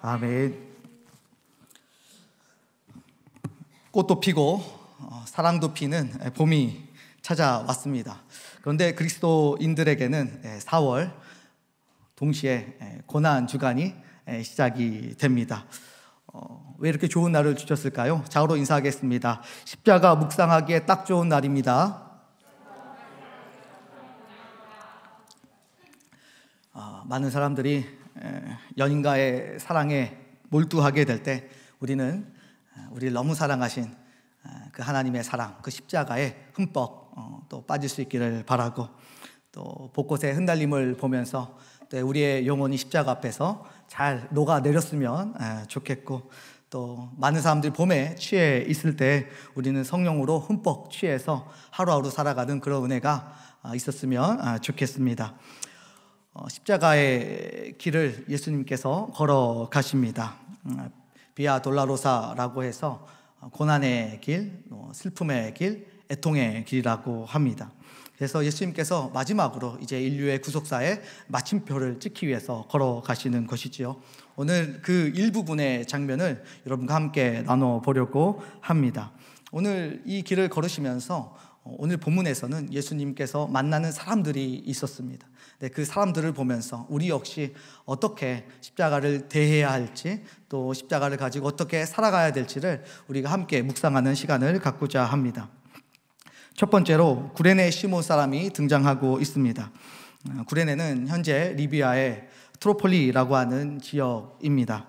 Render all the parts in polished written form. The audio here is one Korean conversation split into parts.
아멘. 꽃도 피고 사랑도 피는 봄이 찾아왔습니다. 그런데 그리스도인들에게는 4월 동시에 고난 주간이 시작이 됩니다. 왜 이렇게 좋은 날을 주셨을까요? 자고로 인사하겠습니다. 십자가 묵상하기에 딱 좋은 날입니다. 많은 사람들이 연인과의 사랑에 몰두하게 될 때 우리는 우리를 너무 사랑하신 그 하나님의 사랑, 그 십자가에 흠뻑 또 빠질 수 있기를 바라고, 또 벚꽃의 흩날림을 보면서 또 우리의 영혼이 십자가 앞에서 잘 녹아내렸으면 좋겠고, 또 많은 사람들이 봄에 취해 있을 때 우리는 성령으로 흠뻑 취해서 하루하루 살아가는 그런 은혜가 있었으면 좋겠습니다. 십자가의 길을 예수님께서 걸어가십니다. 비아 돌라로사라고 해서 고난의 길, 슬픔의 길, 애통의 길이라고 합니다. 그래서 예수님께서 마지막으로 이제 인류의 구속사의 마침표를 찍기 위해서 걸어가시는 것이지요. 오늘 그 일부분의 장면을 여러분과 함께 나눠보려고 합니다. 오늘 이 길을 걸으시면서 오늘 본문에서는 예수님께서 만나는 사람들이 있었습니다. 그 사람들을 보면서 우리 역시 어떻게 십자가를 대해야 할지, 또 십자가를 가지고 어떻게 살아가야 될지를 우리가 함께 묵상하는 시간을 갖고자 합니다. 첫 번째로 구레네 시몬 사람이 등장하고 있습니다. 구레네는 현재 리비아의 트로폴리라고 하는 지역입니다.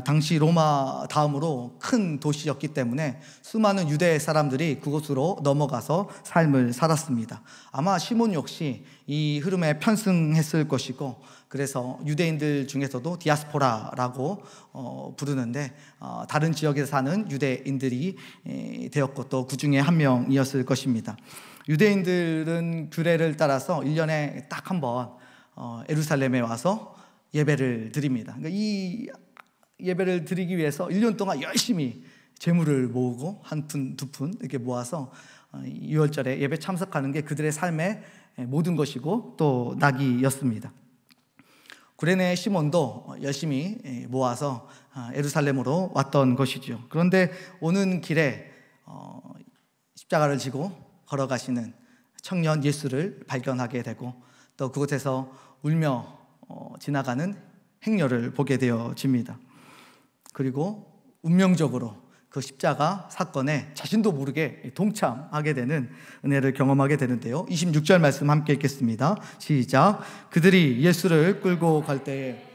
당시 로마 다음으로 큰 도시였기 때문에 수많은 유대 사람들이 그곳으로 넘어가서 삶을 살았습니다. 아마 시몬 역시 이 흐름에 편승했을 것이고, 그래서 유대인들 중에서도 디아스포라라고 부르는데 다른 지역에 사는 유대인들이 되었고, 또 그 중에 한 명이었을 것입니다. 유대인들은 규례를 따라서 1년에 딱 한 번 예루살렘에 와서 예배를 드립니다. 그러니까 이 예배를 드리기 위해서 1년 동안 열심히 재물을 모으고 한 푼, 두 푼 이렇게 모아서 6월절에 예배 참석하는 게 그들의 삶의 모든 것이고 또 낙이었습니다. 구레네 시몬도 열심히 모아서 예루살렘으로 왔던 것이죠. 그런데 오는 길에 십자가를 지고 걸어가시는 청년 예수를 발견하게 되고, 또 그곳에서 울며 지나가는 행렬을 보게 되어집니다. 그리고 운명적으로 그 십자가 사건에 자신도 모르게 동참하게 되는 은혜를 경험하게 되는데요. 26절 말씀 함께 읽겠습니다. 시작. 그들이 예수를 끌고 갈 때에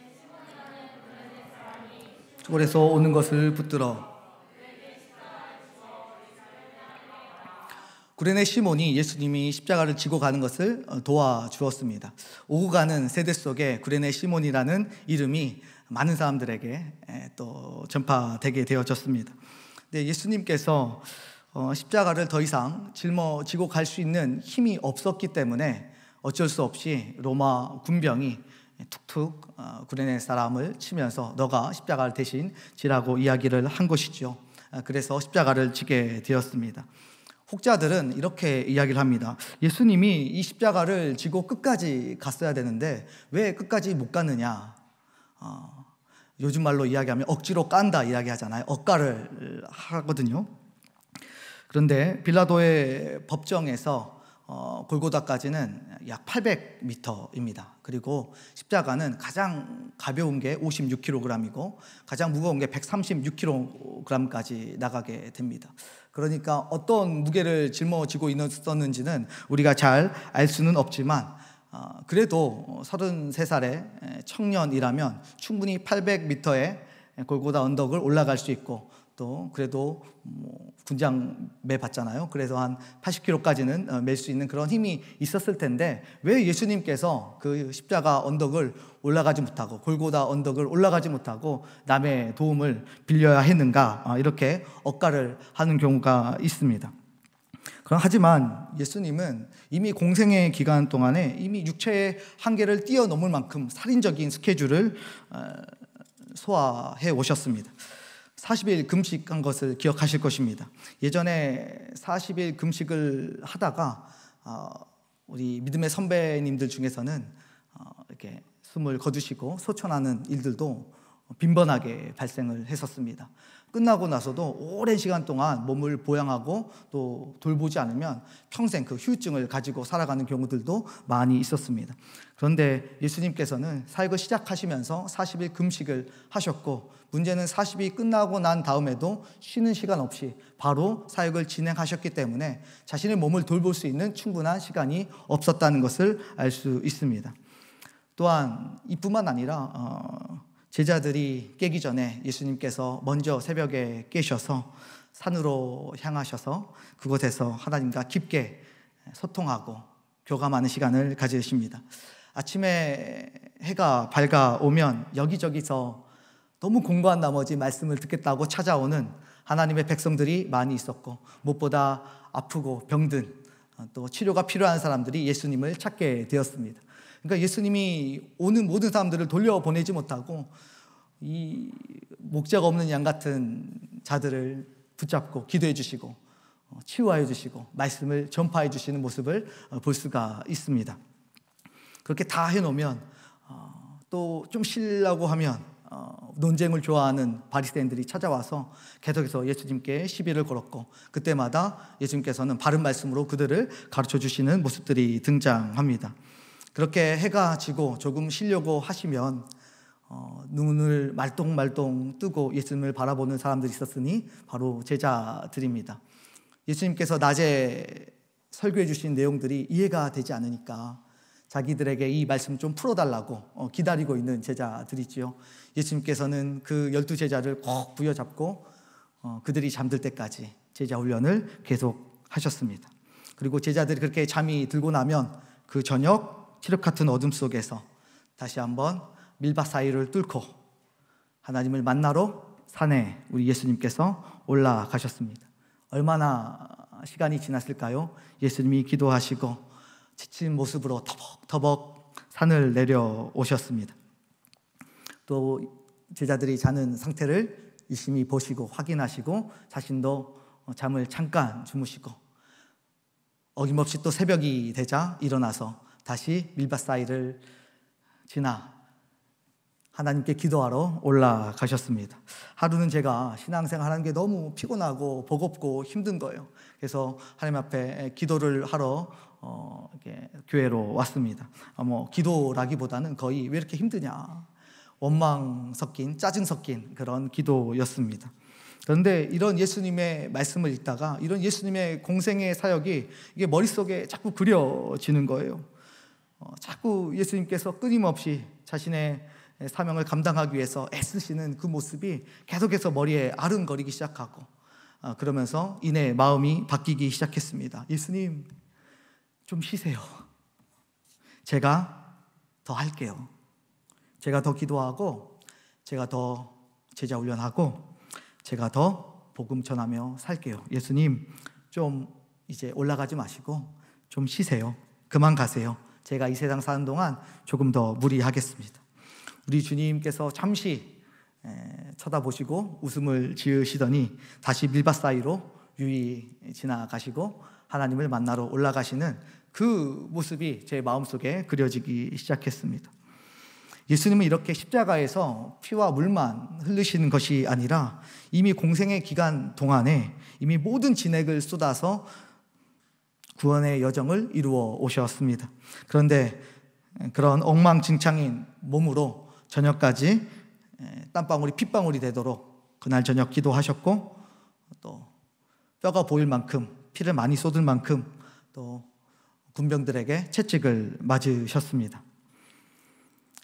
그래서 오는 것을 붙들어. 구레네 시몬이 예수님이 십자가를 지고 가는 것을 도와주었습니다. 오고 가는 세대 속에 구레네 시몬이라는 이름이 많은 사람들에게 또 전파되게 되어졌습니다. 근데 예수님께서 십자가를 더 이상 짊어지고 갈 수 있는 힘이 없었기 때문에 어쩔 수 없이 로마 군병이 툭툭 구레네 사람을 치면서 너가 십자가를 대신 지라고 이야기를 한 것이죠. 그래서 십자가를 지게 되었습니다. 혹자들은 이렇게 이야기를 합니다. 예수님이 이 십자가를 지고 끝까지 갔어야 되는데 왜 끝까지 못 갔느냐. 요즘 말로 이야기하면 억지로 깐다 이야기하잖아요. 억가를 하거든요. 그런데 빌라도의 법정에서 골고다까지는 약 800m입니다. 그리고 십자가는 가장 가벼운 게 56kg이고 가장 무거운 게 136kg까지 나가게 됩니다. 그러니까 어떤 무게를 짊어지고 있었는지는 우리가 잘 알 수는 없지만 그래도 33살의 청년이라면 충분히 800m의 골고다 언덕을 올라갈 수 있고, 또 그래도 군장 매 받잖아요. 그래서 한 80km까지는 맬 수 있는 그런 힘이 있었을 텐데 왜 예수님께서 그 십자가 언덕을 올라가지 못하고 골고다 언덕을 올라가지 못하고 남의 도움을 빌려야 했는가, 이렇게 억가를 하는 경우가 있습니다. 하지만 예수님은 이미 공생의 기간 동안에 이미 육체의 한계를 뛰어넘을 만큼 살인적인 스케줄을 소화해 오셨습니다. 40일 금식한 것을 기억하실 것입니다. 예전에 40일 금식을 하다가 우리 믿음의 선배님들 중에서는 이렇게 숨을 거두시고 소천하는 일들도 빈번하게 발생을 했었습니다. 끝나고 나서도 오랜 시간 동안 몸을 보양하고 또 돌보지 않으면 평생 그 후유증을 가지고 살아가는 경우들도 많이 있었습니다. 그런데 예수님께서는 사역을 시작하시면서 40일 금식을 하셨고, 문제는 40일 끝나고 난 다음에도 쉬는 시간 없이 바로 사역을 진행하셨기 때문에 자신의 몸을 돌볼 수 있는 충분한 시간이 없었다는 것을 알 수 있습니다. 또한 이뿐만 아니라 제자들이 깨기 전에 예수님께서 먼저 새벽에 깨셔서 산으로 향하셔서 그곳에서 하나님과 깊게 소통하고 교감하는 시간을 가지십니다. 아침에 해가 밝아오면 여기저기서 너무 공부한 나머지 말씀을 듣겠다고 찾아오는 하나님의 백성들이 많이 있었고, 무엇보다 아프고 병든 또 치료가 필요한 사람들이 예수님을 찾게 되었습니다. 그러니까 예수님이 오는 모든 사람들을 돌려보내지 못하고 이 목자가 없는 양 같은 자들을 붙잡고 기도해 주시고 치유하여 주시고 말씀을 전파해 주시는 모습을 볼 수가 있습니다. 그렇게 다 해놓으면 또 좀 쉬려고 하면 논쟁을 좋아하는 바리새인들이 찾아와서 계속해서 예수님께 시비를 걸었고, 그때마다 예수님께서는 바른 말씀으로 그들을 가르쳐 주시는 모습들이 등장합니다. 그렇게 해가 지고 조금 쉬려고 하시면 눈을 말똥말똥 뜨고 예수님을 바라보는 사람들이 있었으니 바로 제자들입니다. 예수님께서 낮에 설교해 주신 내용들이 이해가 되지 않으니까 자기들에게 이 말씀 좀 풀어달라고 기다리고 있는 제자들이지요. 예수님께서는 그 12제자를 꼭 부여잡고 그들이 잠들 때까지 제자 훈련을 계속 하셨습니다. 그리고 제자들이 그렇게 잠이 들고 나면 그 저녁 칠흑 같은 어둠 속에서 다시 한번 밀밭 사이를 뚫고 하나님을 만나러 산에 우리 예수님께서 올라가셨습니다. 얼마나 시간이 지났을까요? 예수님이 기도하시고 지친 모습으로 터벅터벅 산을 내려오셨습니다. 또 제자들이 자는 상태를 유심히 보시고 확인하시고 자신도 잠을 잠깐 주무시고 어김없이 또 새벽이 되자 일어나서 다시 밀밭 사이를 지나 하나님께 기도하러 올라가셨습니다. 하루는 제가 신앙생활하는 게 너무 피곤하고 버겁고 힘든 거예요. 그래서 하나님 앞에 기도를 하러 이렇게 교회로 왔습니다. 기도라기보다는 거의 왜 이렇게 힘드냐, 원망 섞인 짜증 섞인 그런 기도였습니다. 그런데 이런 예수님의 말씀을 읽다가 이런 예수님의 공생의 사역이 이게 머릿속에 자꾸 그려지는 거예요. 자꾸 예수님께서 끊임없이 자신의 사명을 감당하기 위해서 애쓰시는 그 모습이 계속해서 머리에 아른거리기 시작하고, 그러면서 이내 마음이 바뀌기 시작했습니다. 예수님, 좀 쉬세요. 제가 더 할게요. 제가 더 기도하고, 제가 더 제자 훈련하고, 제가 더 복음 전하며 살게요. 예수님, 좀 이제 올라가지 마시고 좀 쉬세요. 그만 가세요. 제가 이 세상 사는 동안 조금 더 무리하겠습니다. 우리 주님께서 잠시 쳐다보시고 웃음을 지으시더니 다시 밀밭 사이로 유이 지나가시고 하나님을 만나러 올라가시는 그 모습이 제 마음속에 그려지기 시작했습니다. 예수님은 이렇게 십자가에서 피와 물만 흘리시는 것이 아니라 이미 공생의 기간 동안에 이미 모든 진액을 쏟아서 구원의 여정을 이루어 오셨습니다. 그런데 그런 엉망진창인 몸으로 저녁까지 땀방울이 핏방울이 되도록 그날 저녁 기도하셨고, 또 뼈가 보일 만큼 피를 많이 쏟을 만큼 또 군병들에게 채찍을 맞으셨습니다.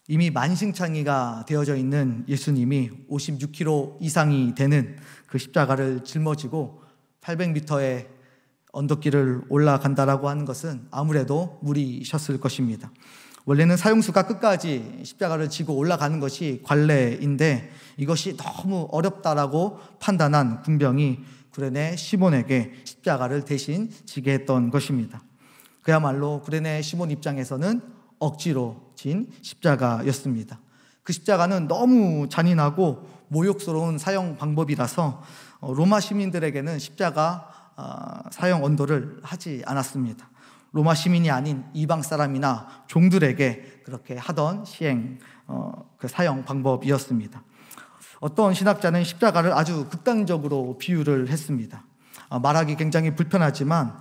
이미 만신창이가 되어져 있는 예수님이 56kg 이상이 되는 그 십자가를 짊어지고 800m의 언덕길을 올라간다라고 하는 것은 아무래도 무리셨을 것입니다. 원래는 사형수가 끝까지 십자가를 지고 올라가는 것이 관례인데 이것이 너무 어렵다라고 판단한 군병이 구레네 시몬에게 십자가를 대신 지게 했던 것입니다. 그야말로 구레네 시몬 입장에서는 억지로 진 십자가였습니다. 그 십자가는 너무 잔인하고 모욕스러운 사형 방법이라서 로마 시민들에게는 십자가 사형 언도를 하지 않았습니다. 로마 시민이 아닌 이방 사람이나 종들에게 그렇게 하던 시행 그 사형 방법이었습니다. 어떤 신학자는 십자가를 아주 극단적으로 비유를 했습니다. 말하기 굉장히 불편하지만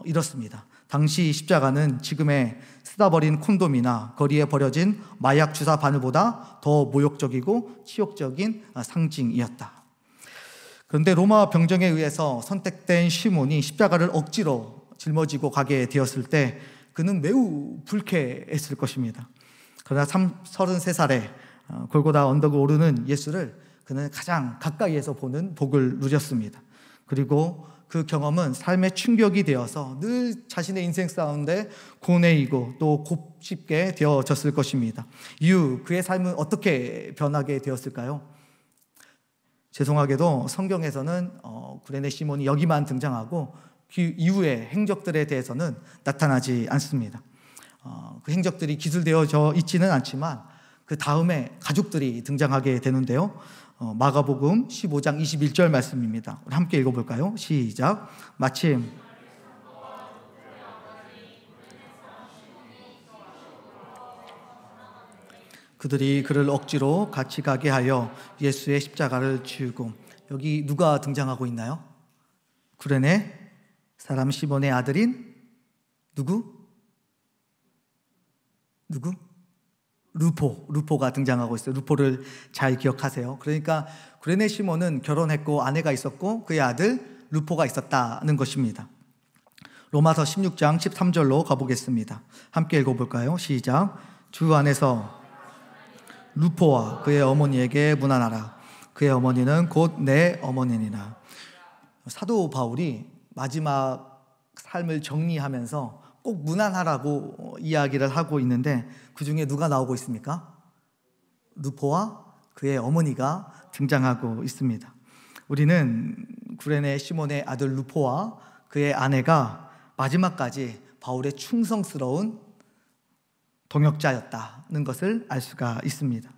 이렇습니다. 당시 십자가는 지금의 쓰다버린 콘돔이나 거리에 버려진 마약 주사 바늘보다 더 모욕적이고 치욕적인 상징이었다. 그런데 로마 병정에 의해서 선택된 시몬이 십자가를 억지로 짊어지고 가게 되었을 때 그는 매우 불쾌했을 것입니다. 그러나 33살에 골고다 언덕을 오르는 예수를 그는 가장 가까이에서 보는 복을 누렸습니다. 그리고 그 경험은 삶의 충격이 되어서 늘 자신의 인생 가운데 고뇌이고 또 곱씹게 되어졌을 것입니다. 이후 그의 삶은 어떻게 변하게 되었을까요? 죄송하게도 성경에서는 구레네 시몬이 여기만 등장하고 그 이후의 행적들에 대해서는 나타나지 않습니다. 그 행적들이 기술되어져 있지는 않지만 그 다음에 가족들이 등장하게 되는데요. 마가복음 15장 21절 말씀입니다. 우리 함께 읽어볼까요? 시작. 마침 그들이 그를 억지로 같이 가게 하여 예수의 십자가를 지우고. 여기 누가 등장하고 있나요? 구레네 사람 시몬의 아들인 누구? 루포가 등장하고 있어요. 루포를 잘 기억하세요. 그러니까 구레네 시몬은 결혼했고 아내가 있었고 그의 아들 루포가 있었다는 것입니다. 로마서 16장 13절로 가보겠습니다. 함께 읽어볼까요? 시작. 주 안에서 루포와 그의 어머니에게 문안하라. 그의 어머니는 곧 내 어머니니라. 사도 바울이 마지막 삶을 정리하면서 꼭 문안하라고 이야기를 하고 있는데 그 중에 누가 나오고 있습니까? 루포와 그의 어머니가 등장하고 있습니다. 우리는 구레네 시몬의 아들 루포와 그의 아내가 마지막까지 바울의 충성스러운 동역자였다는 것을 알 수가 있습니다.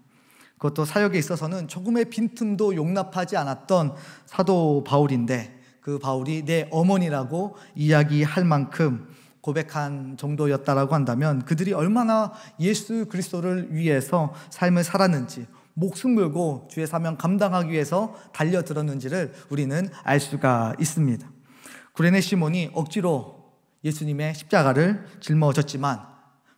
그것도 사역에 있어서는 조금의 빈틈도 용납하지 않았던 사도 바울인데 그 바울이 내 어머니라고 이야기할 만큼 고백한 정도였다라고 한다면 그들이 얼마나 예수 그리스도를 위해서 삶을 살았는지, 목숨 걸고 주의 사명 감당하기 위해서 달려들었는지를 우리는 알 수가 있습니다. 구레네 시몬이 억지로 예수님의 십자가를 짊어졌지만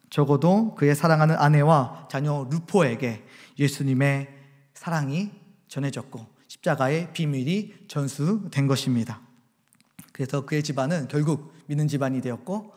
적어도 그의 사랑하는 아내와 자녀 루포에게 예수님의 사랑이 전해졌고 십자가의 비밀이 전수된 것입니다. 그래서 그의 집안은 결국 믿는 집안이 되었고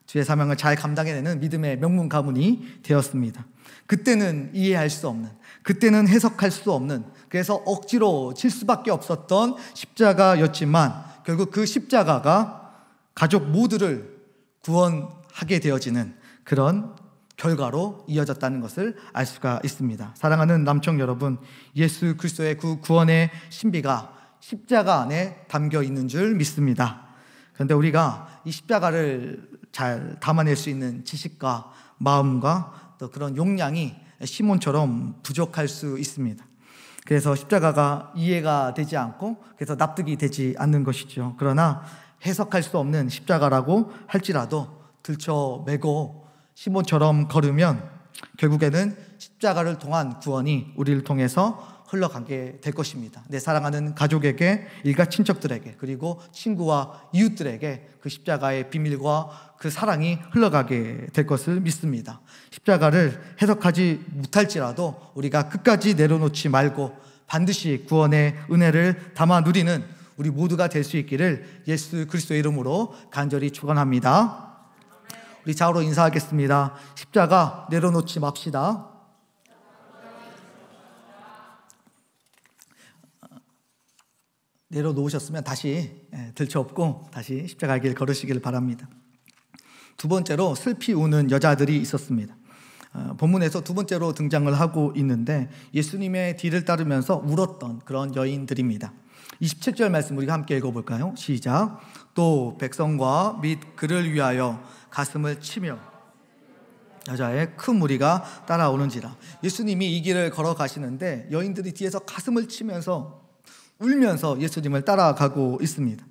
주의 사명을 잘 감당해내는 믿음의 명문 가문이 되었습니다. 그때는 이해할 수 없는, 그때는 해석할 수 없는, 그래서 억지로 칠 수밖에 없었던 십자가였지만 결국 그 십자가가 가족 모두를 구원하게 되어지는 그런 결과로 이어졌다는 것을 알 수가 있습니다. 사랑하는 남청 여러분, 예수 그리스도의 그 구원의 신비가 십자가 안에 담겨 있는 줄 믿습니다. 그런데 우리가 이 십자가를 잘 담아낼 수 있는 지식과 마음과 또 그런 용량이 시몬처럼 부족할 수 있습니다. 그래서 십자가가 이해가 되지 않고 그래서 납득이 되지 않는 것이죠. 그러나 해석할 수 없는 십자가라고 할지라도 들쳐매고 시몬처럼 걸으면 결국에는 십자가를 통한 구원이 우리를 통해서 흘러가게 될 것입니다. 내 사랑하는 가족에게, 일가 친척들에게, 그리고 친구와 이웃들에게 그 십자가의 비밀과 그 사랑이 흘러가게 될 것을 믿습니다. 십자가를 해석하지 못할지라도 우리가 끝까지 내려놓지 말고 반드시 구원의 은혜를 담아 누리는 우리 모두가 될 수 있기를 예수 그리스도의 이름으로 간절히 축원합니다. 우리 좌우로 인사하겠습니다. 십자가 내려놓지 맙시다. 내려놓으셨으면 다시 들쳐업고 다시 십자가의 길 걸으시길 바랍니다. 두 번째로 슬피 우는 여자들이 있었습니다. 본문에서 두 번째로 등장을 하고 있는데 예수님의 뒤를 따르면서 울었던 그런 여인들입니다. 27절 말씀 우리가 함께 읽어볼까요? 시작. 또 백성과 및 그를 위하여 가슴을 치며 여자의 큰 무리가 따라오는지라. 예수님이 이 길을 걸어가시는데 여인들이 뒤에서 가슴을 치면서 울면서 예수님을 따라가고 있습니다.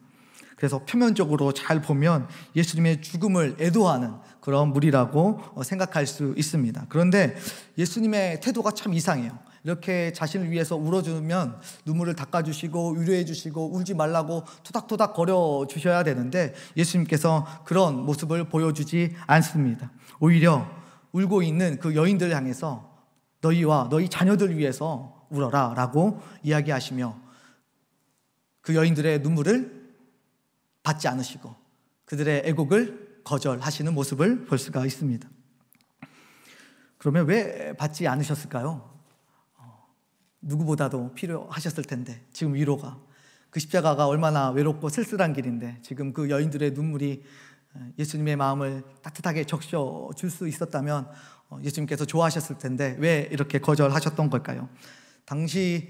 그래서 표면적으로 잘 보면 예수님의 죽음을 애도하는 그런 무리라고 생각할 수 있습니다. 그런데 예수님의 태도가 참 이상해요. 이렇게 자신을 위해서 울어주면 눈물을 닦아주시고 위로해주시고 울지 말라고 토닥토닥 거려주셔야 되는데 예수님께서 그런 모습을 보여주지 않습니다. 오히려 울고 있는 그 여인들을 향해서 너희와 너희 자녀들 위해서 울어라 라고 이야기하시며 그 여인들의 눈물을 받지 않으시고 그들의 애곡을 거절하시는 모습을 볼 수가 있습니다. 그러면 왜 받지 않으셨을까요? 누구보다도 필요하셨을 텐데 지금 위로가, 그 십자가가 얼마나 외롭고 쓸쓸한 길인데 지금 그 여인들의 눈물이 예수님의 마음을 따뜻하게 적셔줄 수 있었다면 예수님께서 좋아하셨을 텐데 왜 이렇게 거절하셨던 걸까요? 당시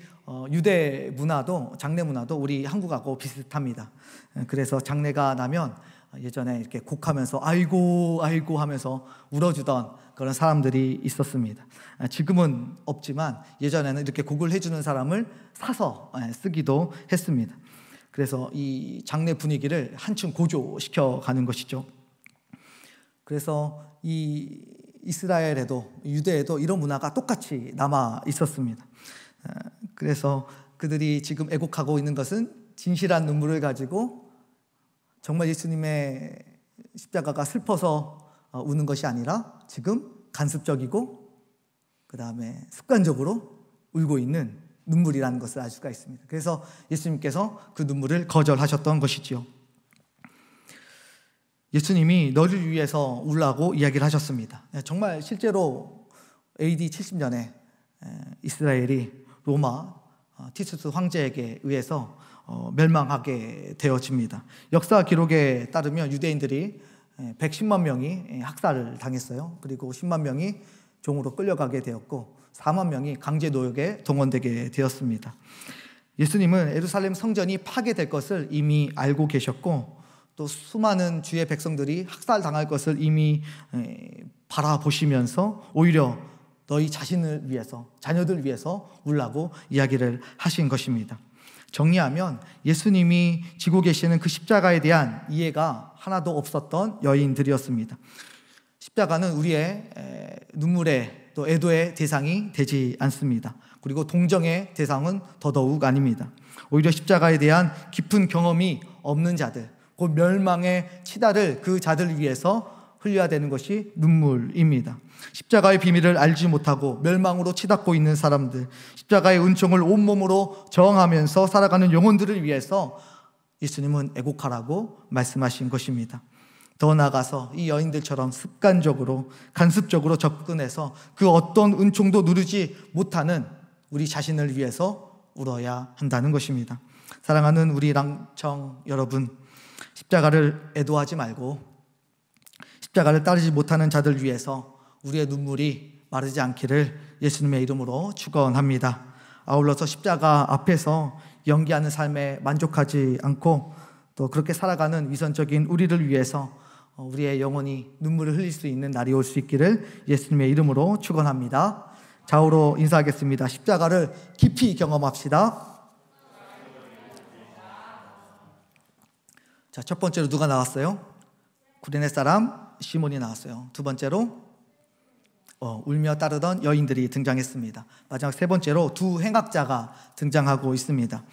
유대 문화도, 장례 문화도 우리 한국하고 비슷합니다. 그래서 장례가 나면 예전에 이렇게 곡하면서 아이고 아이고 하면서 울어주던 그런 사람들이 있었습니다. 지금은 없지만 예전에는 이렇게 곡을 해주는 사람을 사서 쓰기도 했습니다. 그래서 이 장례 분위기를 한층 고조시켜 가는 것이죠. 그래서 이 이스라엘에도, 유대에도 이런 문화가 똑같이 남아 있었습니다. 그래서 그들이 지금 애곡하고 있는 것은 진실한 눈물을 가지고 정말 예수님의 십자가가 슬퍼서 우는 것이 아니라 지금 간습적이고 그 다음에 습관적으로 울고 있는 눈물이라는 것을 알 수가 있습니다. 그래서 예수님께서 그 눈물을 거절하셨던 것이지요. 예수님이 너를 위해서 울라고 이야기를 하셨습니다. 정말 실제로 AD 70년에 이스라엘이 로마 티투스 황제에게 의해서 멸망하게 되어집니다. 역사 기록에 따르면 유대인들이 110만 명이 학살을 당했어요. 그리고 10만 명이 종으로 끌려가게 되었고 4만 명이 강제 노역에 동원되게 되었습니다. 예수님은 예루살렘 성전이 파괴될 것을 이미 알고 계셨고 또 수많은 주의 백성들이 학살당할 것을 이미 바라보시면서 오히려 너희 자신을 위해서, 자녀들 위해서 울라고 이야기를 하신 것입니다. 정리하면 예수님이 지고 계시는 그 십자가에 대한 이해가 하나도 없었던 여인들이었습니다. 십자가는 우리의 눈물의 또 애도의 대상이 되지 않습니다. 그리고 동정의 대상은 더더욱 아닙니다. 오히려 십자가에 대한 깊은 경험이 없는 자들, 곧 멸망의 치달을 그 자들을 위해서 흘려야 되는 것이 눈물입니다. 십자가의 비밀을 알지 못하고 멸망으로 치닫고 있는 사람들, 십자가의 은총을 온몸으로 저항하면서 살아가는 영혼들을 위해서 예수님은 애곡하라고 말씀하신 것입니다. 더 나아가서 이 여인들처럼 습관적으로, 간습적으로 접근해서 그 어떤 은총도 누리지 못하는 우리 자신을 위해서 울어야 한다는 것입니다. 사랑하는 우리 랑청 여러분, 십자가를 애도하지 말고 십자가를 따르지 못하는 자들 위해서 우리의 눈물이 마르지 않기를 예수님의 이름으로 축원합니다. 아울러서 십자가 앞에서 연기하는 삶에 만족하지 않고 또 그렇게 살아가는 위선적인 우리를 위해서 우리의 영혼이 눈물을 흘릴 수 있는 날이 올 수 있기를 예수님의 이름으로 축원합니다. 좌우로 인사하겠습니다. 십자가를 깊이 경험합시다. 자, 첫 번째로 누가 나왔어요? 구레네 사람 시몬이 나왔어요. 두 번째로 울며 따르던 여인들이 등장했습니다. 마지막 세 번째로 두 행악자가 등장하고 있습니다.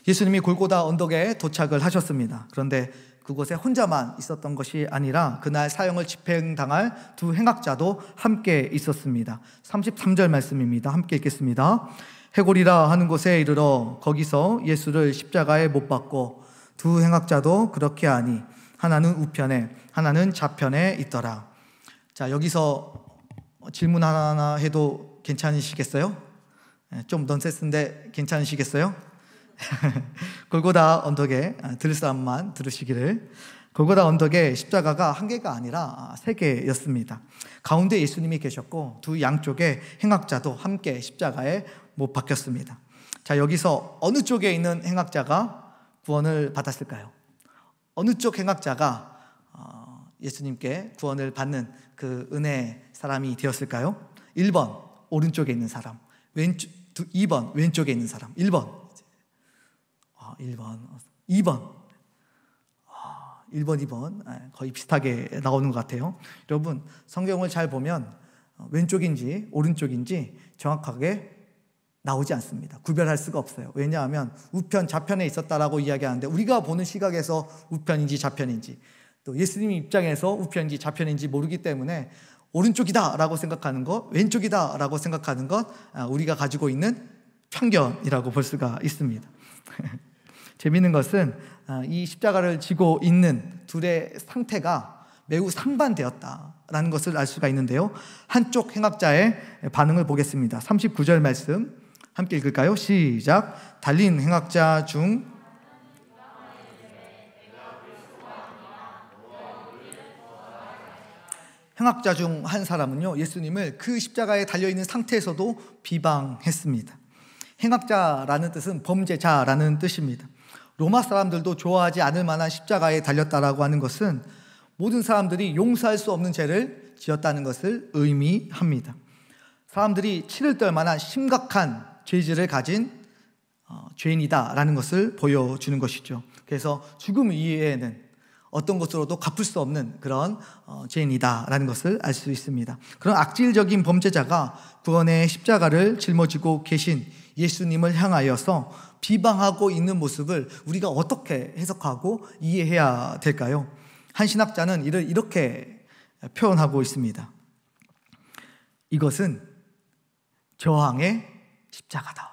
예수님이 골고다 언덕에 도착을 하셨습니다. 그런데 그곳에 혼자만 있었던 것이 아니라 그날 사형을 집행당할 두 행악자도 함께 있었습니다. 33절 말씀입니다. 함께 읽겠습니다. 해골이라 하는 곳에 이르러 거기서 예수를 십자가에 못 박고 두 행악자도 그렇게 하니 하나는 우편에 하나는 좌편에 있더라. 자, 여기서 질문 하나 해도 괜찮으시겠어요? 좀 넌센스인데 괜찮으시겠어요? 골고다 언덕에 들을 사람만 들으시기를. 골고다 언덕에 십자가가 한 개가 아니라 세 개였습니다. 가운데 예수님이 계셨고 두 양쪽에 행악자도 함께 십자가에 못 박혔습니다. 자, 여기서 어느 쪽에 있는 행악자가 구원을 받았을까요? 어느 쪽 행악자가 예수님께 구원을 받는 그 은혜의 사람이 되었을까요? 1번 오른쪽에 있는 사람, 2번 왼쪽에 있는 사람. 1번 2번 2번 거의 비슷하게 나오는 것 같아요. 여러분 성경을 잘 보면 왼쪽인지 오른쪽인지 정확하게 나오지 않습니다. 구별할 수가 없어요. 왜냐하면 우편, 좌편에 있었다라고 이야기하는데 우리가 보는 시각에서 우편인지 좌편인지, 또 예수님 입장에서 우편인지 좌편인지 모르기 때문에 오른쪽이다라고 생각하는 것, 왼쪽이다라고 생각하는 것, 우리가 가지고 있는 편견이라고 볼 수가 있습니다. 재미있는 것은 이 십자가를 지고 있는 둘의 상태가 매우 상반되었다라는 것을 알 수가 있는데요. 한쪽 행악자의 반응을 보겠습니다. 39절 말씀 함께 읽을까요? 시작. 달린 행악자 중 행악자 중 한 사람은요, 예수님을 그 십자가에 달려있는 상태에서도 비방했습니다. 행악자라는 뜻은 범죄자라는 뜻입니다. 로마 사람들도 좋아하지 않을 만한 십자가에 달렸다라고 하는 것은 모든 사람들이 용서할 수 없는 죄를 지었다는 것을 의미합니다. 사람들이 치를 떨 만한 심각한 죄질을 가진 죄인이다라는 것을 보여주는 것이죠. 그래서 죽음 이외에는 어떤 것으로도 갚을 수 없는 그런 죄인이다라는 것을 알 수 있습니다. 그런 악질적인 범죄자가 구원의 십자가를 짊어지고 계신 예수님을 향하여서 비방하고 있는 모습을 우리가 어떻게 해석하고 이해해야 될까요? 한 신학자는 이를 이렇게 표현하고 있습니다. 이것은 저항의 십자가다.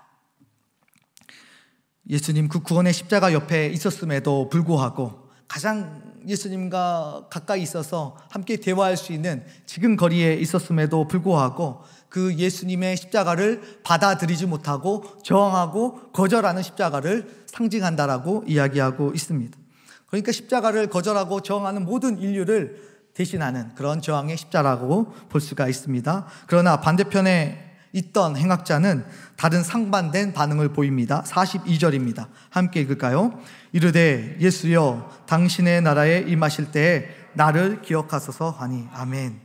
예수님 그 구원의 십자가 옆에 있었음에도 불구하고 가장 예수님과 가까이 있어서 함께 대화할 수 있는 지금 거리에 있었음에도 불구하고 그 예수님의 십자가를 받아들이지 못하고 저항하고 거절하는 십자가를 상징한다라고 이야기하고 있습니다. 그러니까 십자가를 거절하고 저항하는 모든 인류를 대신하는 그런 저항의 십자라고 볼 수가 있습니다. 그러나 반대편에 있던 행악자는 다른 상반된 반응을 보입니다. 42절입니다. 함께 읽을까요? 이르되 예수여 당신의 나라에 임하실 때에 나를 기억하소서 하니 아멘.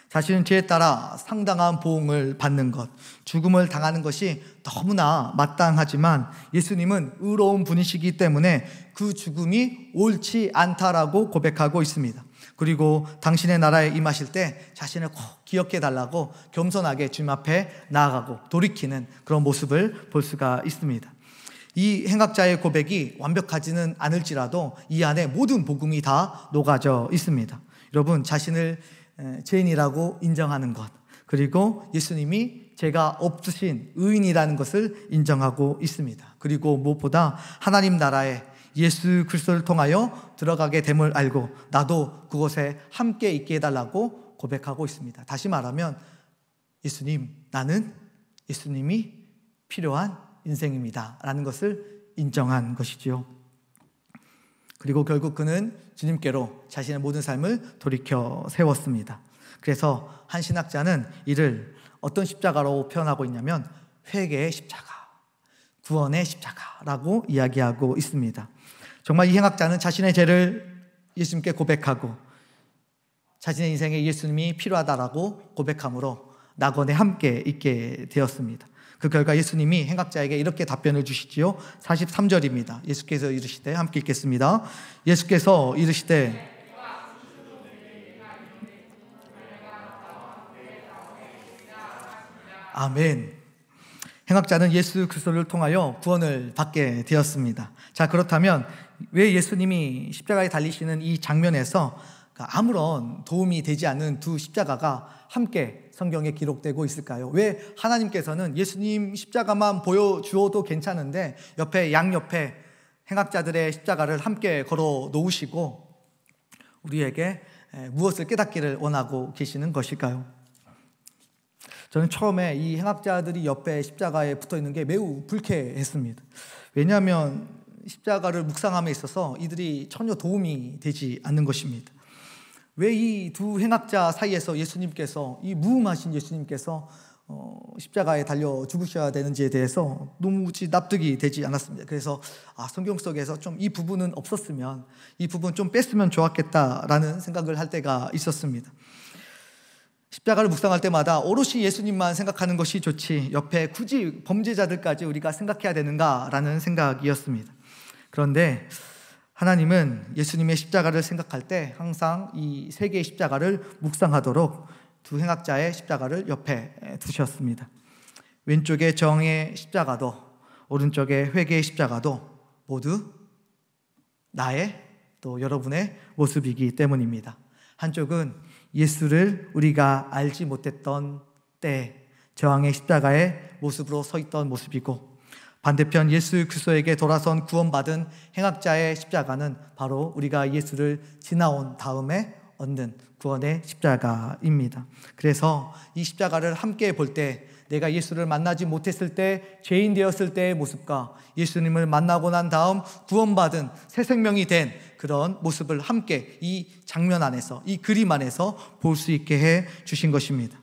자신은 죄에 따라 상당한 보응을 받는 것, 죽음을 당하는 것이 너무나 마땅하지만 예수님은 의로운 분이시기 때문에 그 죽음이 옳지 않다라고 고백하고 있습니다. 그리고 당신의 나라에 임하실 때 자신을 꼭 기억해 달라고 겸손하게 주님 앞에 나아가고 돌이키는 그런 모습을 볼 수가 있습니다. 이 행악자의 고백이 완벽하지는 않을지라도 이 안에 모든 복음이 다 녹아져 있습니다. 여러분, 자신을 죄인이라고 인정하는 것, 그리고 예수님이 죄가 없으신 의인이라는 것을 인정하고 있습니다. 그리고 무엇보다 하나님 나라에 예수 그리스도를 통하여 들어가게 됨을 알고 나도 그곳에 함께 있게 해달라고 고백하고 있습니다. 다시 말하면 예수님, 나는 예수님이 필요한 인생입니다 라는 것을 인정한 것이죠. 그리고 결국 그는 주님께로 자신의 모든 삶을 돌이켜 세웠습니다. 그래서 한 신학자는 이를 어떤 십자가로 표현하고 있냐면 회개의 십자가, 구원의 십자가라고 이야기하고 있습니다. 정말 이 행악자는 자신의 죄를 예수님께 고백하고 자신의 인생에 예수님이 필요하다라고 고백함으로 낙원에 함께 있게 되었습니다. 그 결과 예수님이 행악자에게 이렇게 답변을 주시지요. 43절입니다. 예수께서 이르시되, 함께 읽겠습니다. 예수께서 이르시되 아멘. 행악자는 예수 그리스도를 통하여 구원을 받게 되었습니다. 자, 그렇다면 왜 예수님이 십자가에 달리시는 이 장면에서 아무런 도움이 되지 않는 두 십자가가 함께 성경에 기록되고 있을까요? 왜 하나님께서는 예수님 십자가만 보여주어도 괜찮은데 옆에 양옆에 행악자들의 십자가를 함께 걸어 놓으시고 우리에게 무엇을 깨닫기를 원하고 계시는 것일까요? 저는 처음에 이 행악자들이 옆에 십자가에 붙어 있는 게 매우 불쾌했습니다. 왜냐하면 십자가를 묵상함에 있어서 이들이 전혀 도움이 되지 않는 것입니다. 왜 이 두 행악자 사이에서 예수님께서, 이 무음하신 예수님께서 십자가에 달려 죽으셔야 되는지에 대해서 도무지 납득이 되지 않았습니다. 그래서 성경 속에서 좀 이 부분은 없었으면, 이 부분 좀 뺐으면 좋았겠다라는 생각을 할 때가 있었습니다. 십자가를 묵상할 때마다 오롯이 예수님만 생각하는 것이 좋지 옆에 굳이 범죄자들까지 우리가 생각해야 되는가라는 생각이었습니다. 그런데 하나님은 예수님의 십자가를 생각할 때 항상 이 세 개의 십자가를 묵상하도록 두 행악자의 십자가를 옆에 두셨습니다. 왼쪽에 정의 십자가도 오른쪽에 회개의 십자가도 모두 나의 또 여러분의 모습이기 때문입니다. 한쪽은 예수를 우리가 알지 못했던 때 저항의 십자가의 모습으로 서 있던 모습이고, 반대편 예수 그리스도에게 돌아선 구원받은 행악자의 십자가는 바로 우리가 예수를 지나온 다음에 얻는 구원의 십자가입니다. 그래서 이 십자가를 함께 볼 때 내가 예수를 만나지 못했을 때 죄인 되었을 때의 모습과 예수님을 만나고 난 다음 구원받은 새 생명이 된 그런 모습을 함께 이 장면 안에서, 이 그림 안에서 볼 수 있게 해 주신 것입니다.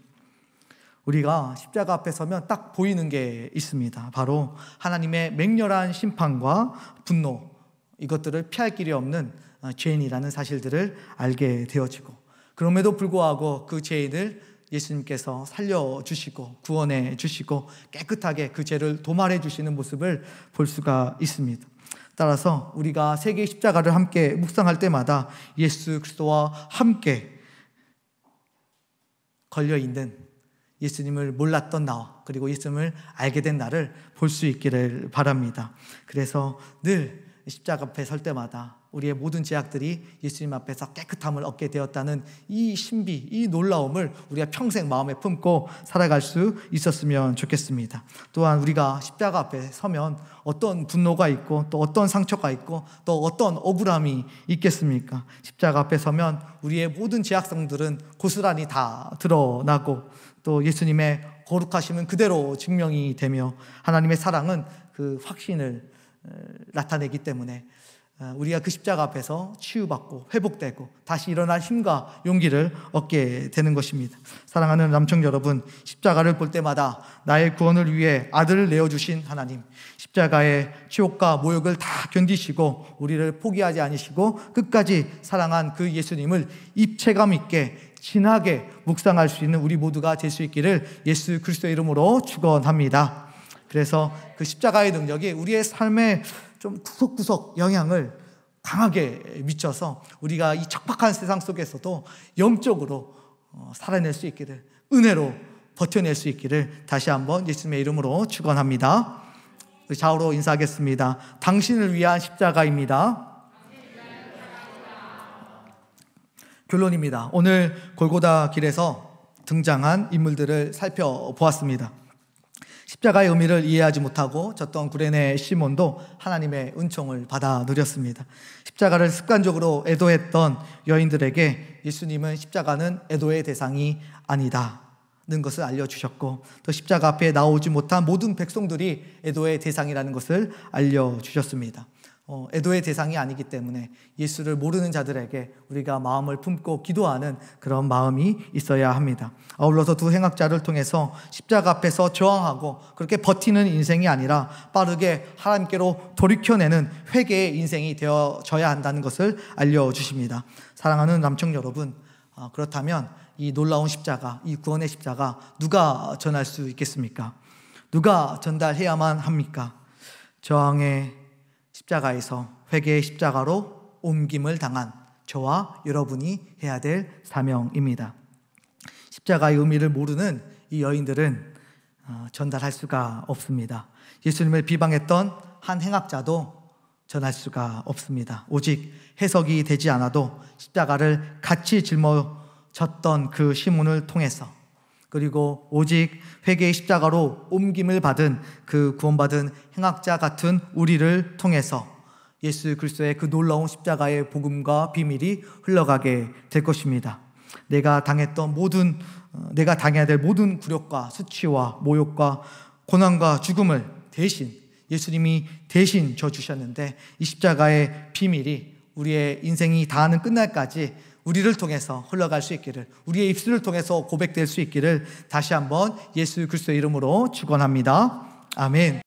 우리가 십자가 앞에 서면 딱 보이는 게 있습니다. 바로 하나님의 맹렬한 심판과 분노, 이것들을 피할 길이 없는 죄인이라는 사실들을 알게 되어지고, 그럼에도 불구하고 그 죄인을 예수님께서 살려주시고 구원해 주시고 깨끗하게 그 죄를 도말해 주시는 모습을 볼 수가 있습니다. 따라서 우리가 세 개의 십자가를 함께 묵상할 때마다 예수 그리스도와 함께 걸려있는 예수님을 몰랐던 나와 그리고 예수님을 알게 된 나를 볼 수 있기를 바랍니다. 그래서 늘 십자가 앞에 설 때마다 우리의 모든 죄악들이 예수님 앞에서 깨끗함을 얻게 되었다는 이 신비, 이 놀라움을 우리가 평생 마음에 품고 살아갈 수 있었으면 좋겠습니다. 또한 우리가 십자가 앞에 서면 어떤 분노가 있고 또 어떤 상처가 있고 또 어떤 억울함이 있겠습니까? 십자가 앞에 서면 우리의 모든 죄악성들은 고스란히 다 드러나고 또 예수님의 거룩하심은 그대로 증명이 되며 하나님의 사랑은 그 확신을 나타내기 때문에 우리가 그 십자가 앞에서 치유받고 회복되고 다시 일어날 힘과 용기를 얻게 되는 것입니다. 사랑하는 남청 여러분, 십자가를 볼 때마다 나의 구원을 위해 아들을 내어주신 하나님, 십자가의 치욕과 모욕을 다 견디시고 우리를 포기하지 않으시고 끝까지 사랑한 그 예수님을 입체감 있게 진하게 묵상할 수 있는 우리 모두가 될 수 있기를 예수 그리스도의 이름으로 축원합니다. 그래서 그 십자가의 능력이 우리의 삶에 좀 구석구석 영향을 강하게 미쳐서 우리가 이 척박한 세상 속에서도 영적으로 살아낼 수 있기를, 은혜로 버텨낼 수 있기를 다시 한번 예수님의 이름으로 축원합니다. 좌우로 인사하겠습니다. 당신을 위한 십자가입니다. 결론입니다. 오늘 골고다 길에서 등장한 인물들을 살펴보았습니다. 십자가의 의미를 이해하지 못하고 졌던 구레네 시몬도 하나님의 은총을 받아 누렸습니다. 십자가를 습관적으로 애도했던 여인들에게 예수님은 십자가는 애도의 대상이 아니다는 것을 알려주셨고, 또 십자가 앞에 나오지 못한 모든 백성들이 애도의 대상이라는 것을 알려주셨습니다. 애도의 대상이 아니기 때문에 예수를 모르는 자들에게 우리가 마음을 품고 기도하는 그런 마음이 있어야 합니다. 아울러서 두 행악자를 통해서 십자가 앞에서 저항하고 그렇게 버티는 인생이 아니라 빠르게 하나님께로 돌이켜내는 회개의 인생이 되어져야 한다는 것을 알려주십니다. 사랑하는 남청 여러분, 그렇다면 이 놀라운 십자가, 이 구원의 십자가 누가 전할 수 있겠습니까? 누가 전달해야만 합니까? 저항의 십자가에서 회개의 십자가로 옮김을 당한 저와 여러분이 해야 될 사명입니다. 십자가의 의미를 모르는 이 여인들은 전달할 수가 없습니다. 예수님을 비방했던 한 행악자도 전할 수가 없습니다. 오직 해석이 되지 않아도 십자가를 같이 짊어졌던 그 시몬을 통해서, 그리고 오직 회개의 십자가로 옮김을 받은 그 구원받은 행악자 같은 우리를 통해서 예수 그리스도의 그 놀라운 십자가의 복음과 비밀이 흘러가게 될 것입니다. 내가 당해야 될 모든 굴욕과 수치와 모욕과 고난과 죽음을 대신 예수님이 대신 져주셨는데, 이 십자가의 비밀이 우리의 인생이 다하는 끝날까지 우리를 통해서 흘러갈 수 있기를, 우리의 입술을 통해서 고백될 수 있기를 다시 한번 예수 그리스도의 이름으로 축원합니다. 아멘.